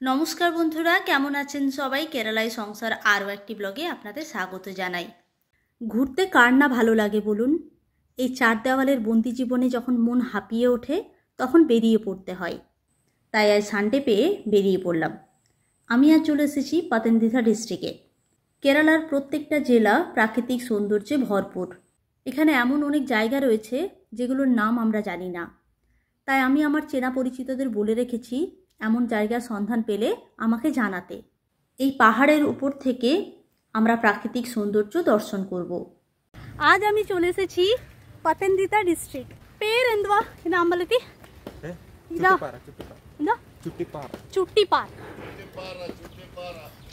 নমস্কার বন্ধুরা, কেমন আছেন সবাই? কেরালায় সংসার আরও একটি ব্লগে আপনাদের স্বাগত জানাই। ঘুরতে কার না ভালো লাগে বলুন? এই চার দেওয়ালের বন্দি জীবনে যখন মন হাঁপিয়ে ওঠে তখন বেরিয়ে পড়তে হয়। তাই আজ সানডে পেয়ে বেরিয়ে পড়লাম। আমি আজ চলে এসেছি পাতানদিথা ডিস্ট্রিক্টে। কেরালার প্রত্যেকটা জেলা প্রাকৃতিক সৌন্দর্যে ভরপুর। এখানে এমন অনেক জায়গা রয়েছে যেগুলোর নাম আমরা জানি না। তাই আমি আমার চেনা পরিচিতদের বলে রেখেছি এমন জায়গার সন্ধান পেলে আমাকে জানাতে। এই পাহাড়ের উপর থেকে আমরা প্রাকৃতিক সৌন্দর্য দর্শন করব। আজ আমি চলে এসেছি পাতানদিথা ডিস্ট্রিক্ট పేరు ఎందువా ఇది అమ్మలకి ఇదా ఇందా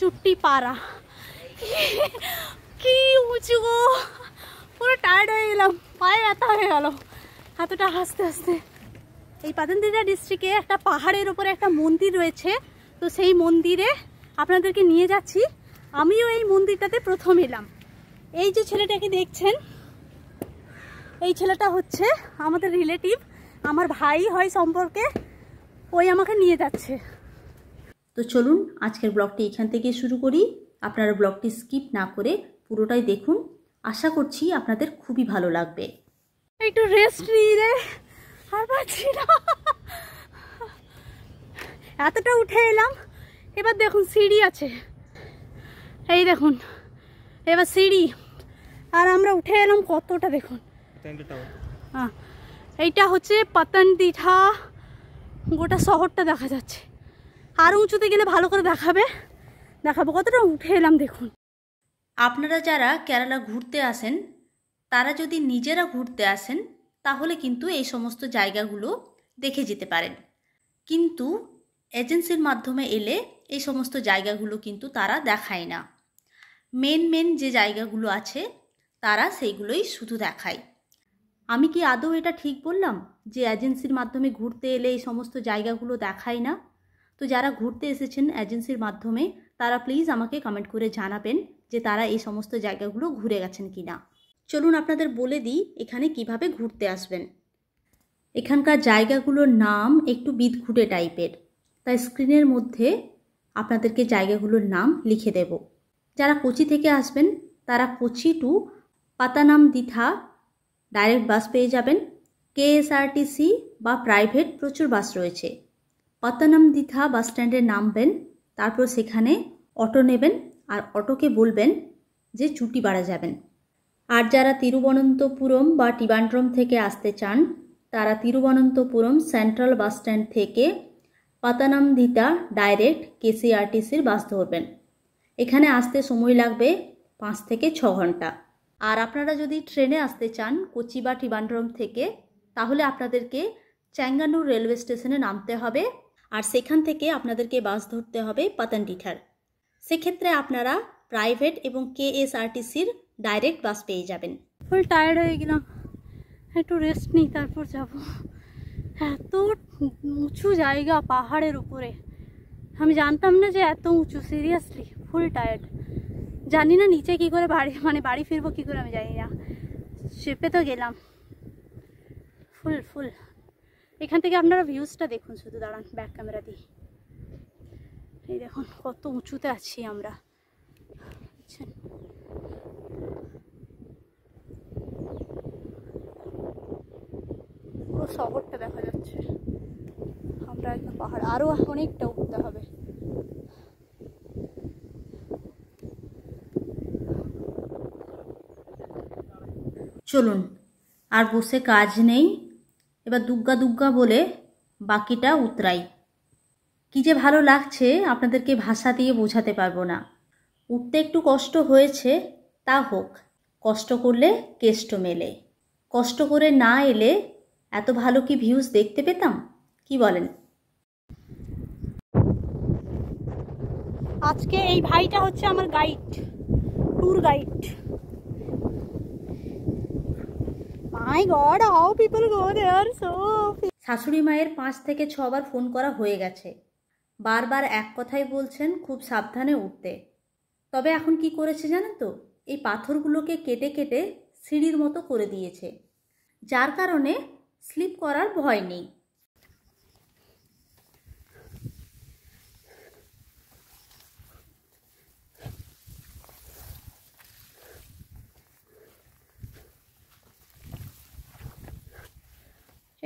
চুট্টিপাড়া কি উঁচু গো, পুরো টায়ার্ড হয়ে গেলাম, পায়ে ব্যথা হয়ে গেল এতটা হাসতে হাসতে। এই পাতানদিথা ডিস্ট্রিক্টে একটা পাহাড়ের উপরে একটা মন্দির রয়েছে, তো সেই মন্দিরে আপনাদেরকে নিয়ে যাচ্ছি। আমিও এই মন্দিরটাতে প্রথম এলাম। এই যে ছেলেটাকে দেখছেন, এই ছেলেটা হচ্ছে আমাদের রিলেটিভ, আমার ভাই হয় সম্পর্কে, ওই আমাকে নিয়ে যাচ্ছে। তো চলুন আজকের ব্লগটি এখান থেকে শুরু করি। আপনারা ব্লগটি স্কিপ না করে পুরোটাই দেখুন, আশা করছি আপনাদের খুবই ভালো লাগবে। একটু রেস্ট নিয়ে রে, আর পাচ্ছি না, এতটা উঠে এলাম। এবার দেখুন সিঁড়ি আছে, এই দেখুন এবার সিঁড়ি, আর আমরা উঠে এলাম কতটা দেখুন। হ্যাঁ, এইটা হচ্ছে পাতানদিথা, গোটা শহরটা দেখা যাচ্ছে। আরও উঁচুতে গেলে ভালো করে দেখাবো কতটা উঠে এলাম দেখুন। আপনারা যারা কেরালা ঘুরতে আসেন, তারা যদি নিজেরা ঘুরতে আসেন তাহলে কিন্তু এই সমস্ত জায়গাগুলো দেখে যেতে পারেন, কিন্তু এজেন্সির মাধ্যমে এলে এই সমস্ত জায়গাগুলো কিন্তু তারা দেখায় না। মেন যে জায়গাগুলো আছে তারা সেইগুলোই শুধু দেখায়। আমি কি আদৌ এটা ঠিক বললাম যে এজেন্সির মাধ্যমে ঘুরতে এলে এই সমস্ত জায়গাগুলো দেখায় না? তো যারা ঘুরতে এসেছেন এজেন্সির মাধ্যমে তারা প্লিজ আমাকে কমেন্ট করে জানাবেন যে তারা এই সমস্ত জায়গাগুলো ঘুরে গেছেন কিনা। চলুন আপনাদের বলে দিই এখানে কিভাবে ঘুরতে আসবেন। এখানকার জায়গাগুলোর নাম একটু বিদঘুটে টাইপের, তাই স্ক্রিনের মধ্যে আপনাদেরকে জায়গাগুলোর নাম লিখে দেব। যারা কোচি থেকে আসবেন তারা কোচি টু পাতানামদিথা ডাইরেক্ট বাস পেয়ে যাবেন। কেএসআরটিসি বা প্রাইভেট প্রচুর বাস রয়েছে। পাতানামদিথা বাস স্ট্যান্ডে নামবেন, তারপর সেখানে অটো নেবেন, আর অটোকে বলবেন যে চুটিপাড়া যাবেন। আর যারা তিরুবনন্তপুরম বা টিবান্ড্রম থেকে আসতে চান তারা তিরুবনন্তপুরম সেন্ট্রাল বাস স্ট্যান্ড থেকে পাতানামদিথা ডাইরেক্ট কেএসআরটিসির বাস ধরবেন। এখানে আসতে সময় লাগবে 5 থেকে 6 ঘন্টা। আর আপনারা যদি ট্রেনে আসতে চান কোচি বা টিবান্ড্রম থেকে, তাহলে আপনাদেরকে চ্যাঙ্গানুর রেলওয়ে স্টেশনে নামতে হবে, আর সেখান থেকে আপনাদেরকে বাস ধরতে হবে পাতানদিথার। সেক্ষেত্রে আপনারা প্রাইভেট এবং কেএসআরটিসির ডাইরেক্ট বাস পেয়ে যাবেন। ফুল টায়ার্ড হয়ে গেলাম, একটু রেস্ট নিই তারপর যাব। এত উঁচু জায়গা পাহাড়ের উপরে, আমি জানতাম না যে এত উঁচু। সিরিয়াসলি ফুল টায়ার্ড। জানি না নিচে কি করে বাড়ি ফিরবো কি করে, আমি জানি না। চেপে তো গেলাম ফুল। এখান থেকে আপনারা ভিউজটা দেখুন, শুধু দাঁড়ান ব্যাক ক্যামেরা দিয়ে। এই দেখুন কত উঁচুতে আছি আমরা। পুরো শহরটা দেখা যাচ্ছে। আমরা একদম পাহাড়, আরো অনেকটা উঠতে হবে। চলুন, আর বসে কাজ নেই, এবার দুগ্গা বলে বাকিটা উতরাই। কি যে ভালো লাগছে আপনাদেরকে ভাষা দিয়ে বোঝাতে পারবো না। উঠতে একটু কষ্ট হয়েছে, তা হোক, কষ্ট করলে কেষ্ট মেলে। কষ্ট করে না এলে এত ভালো কি ভিউজ দেখতে পেতাম, কি বলেন? আজকে এই ভাইটা হচ্ছে আমার guide, tour guide. My god, how people go there so. শাশুড়ি মায়ের 5 থেকে 6 বার ফোন করা হয়ে গেছে, বারবার এক কথাই বলছেন খুব সাবধানে উঠতে। তবে এখন কি করেছে জানেন তো, এই পাথরগুলোকে কেটে কেটে সিঁড়ির মতো করে দিয়েছে, যার কারণে স্লিপ করার ভয় নেই।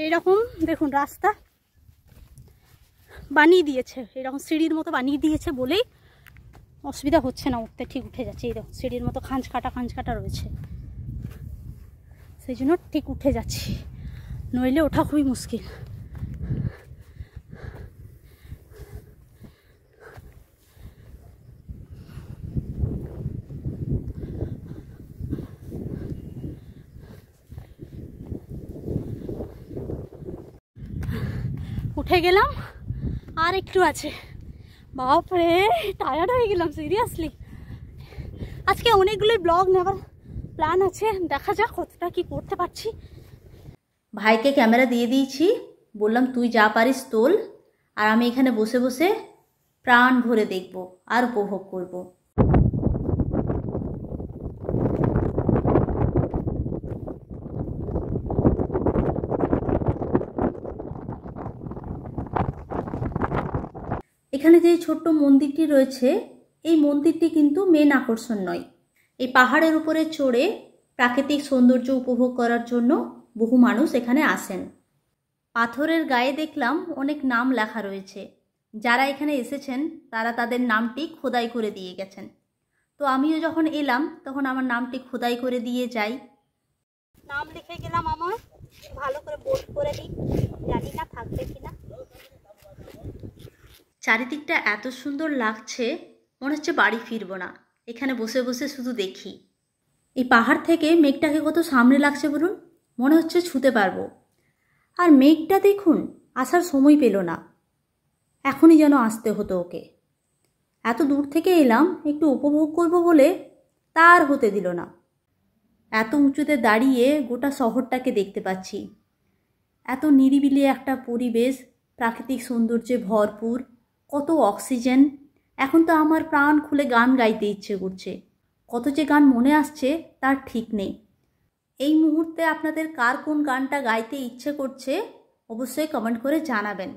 এইরকম দেখুন রাস্তা বানিয়ে দিয়েছে, এরকম সিঁড়ির মতো বানিয়ে দিয়েছে বলেই অসুবিধা হচ্ছে না উঠতে, ঠিক উঠে যাচ্ছে। এই দেখুন সিঁড়ির মতো খাঁজ কাটা রয়েছে, সেই জন্য ঠিক উঠে যাচ্ছি, নইলে ওঠা খুবই মুশকিল। উঠে গেলাম, আর একটু আছে। বাপরে টায়ার্ড হয়ে গেলাম সিরিয়াসলি। আজকে অনেকগুলো ব্লগ নেওয়ার প্ল্যান আছে, দেখা যাক কতটা কি করতে পারছি। ভাইকে ক্যামেরা দিয়ে দিয়েছি, বললাম তুই যা পারিস তোল, আর আমি এখানে বসে বসে প্রাণ ভরে দেখব আর উপভোগ করব। এখানে যে ছোট্ট মন্দিরটি রয়েছে, এই মন্দিরটি কিন্তু মেন আকর্ষণ নয়। এই পাহাড়ের উপরে চড়ে প্রাকৃতিক সৌন্দর্য উপভোগ করার জন্য বহু মানুষ এখানে আসেন। পাথরের গায়ে দেখলাম অনেক নাম লেখা রয়েছে, যারা এখানে এসেছেন তারা তাদের নামটি খোদাই করে দিয়ে গেছেন। তো আমিও যখন এলাম তখন আমার নামটি খোদাই করে দিয়ে যাই। নাম লিখে গেলাম, আমার ভালো করে বোল্ড করে দিই, জানি না থাকবে কিনা। চারিদিকটা এত সুন্দর লাগছে, মনে হচ্ছে বাড়ি ফিরবো না, এখানে বসে বসে শুধু দেখি। এই পাহাড় থেকে মেঘটাকে কত সামনে লাগছে বলুন, মনে হচ্ছে ছুঁতে পারবো। আর মেঘটা দেখুন আসার সময় পেল না, এখনই যেন আসতে হতো ওকে। এত দূর থেকে এলাম একটু উপভোগ করব বলে, তার হতে দিল না। এত উঁচুতে দাঁড়িয়ে গোটা শহরটাকে দেখতে পাচ্ছি, এত নিরিবিলি একটা পরিবেশ, প্রাকৃতিক সৌন্দর্যে ভরপুর, কত অক্সিজেন। এখন তো আমার প্রাণ খুলে গান গাইতে ইচ্ছে করছে, কত যে গান মনে আসছে তার ঠিক নেই। এই মুহূর্তে আপনাদের কার কোন গানটা গাইতে ইচ্ছে করছে অবশ্যই কমেন্ট করে জানাবেন।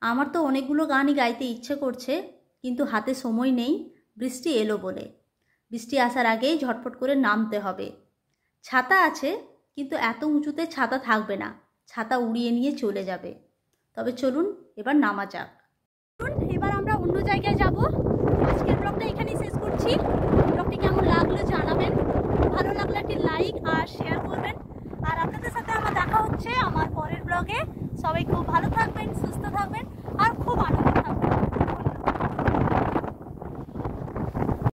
আমার তো অনেকগুলো গানই গাইতে ইচ্ছে করছে, কিন্তু হাতে সময় নেই, বৃষ্টি এলো বলে। বৃষ্টি আসার আগেই ঝটপট করে নামতে হবে। ছাতা আছে, কিন্তু এত উঁচুতে ছাতা থাকবে না, ছাতা উড়িয়ে নিয়ে চলে যাবে। তবে চলুন এবার নামা যাক। এবার আমরা অন্য জায়গায় যাব। আজকের ব্লগটা এখানেই শেষ করছি। ব্লগটি কেমন লাগলো জানাবেন, ভালো লাগলে একটি লাইক আর শেয়ার করবেন। আর আপনাদের সাথে আমার দেখা হচ্ছে আমার পরের ব্লগে। সবাই খুব ভালো থাকবেন, সুস্থ থাকবেন আর খুব আনন্দ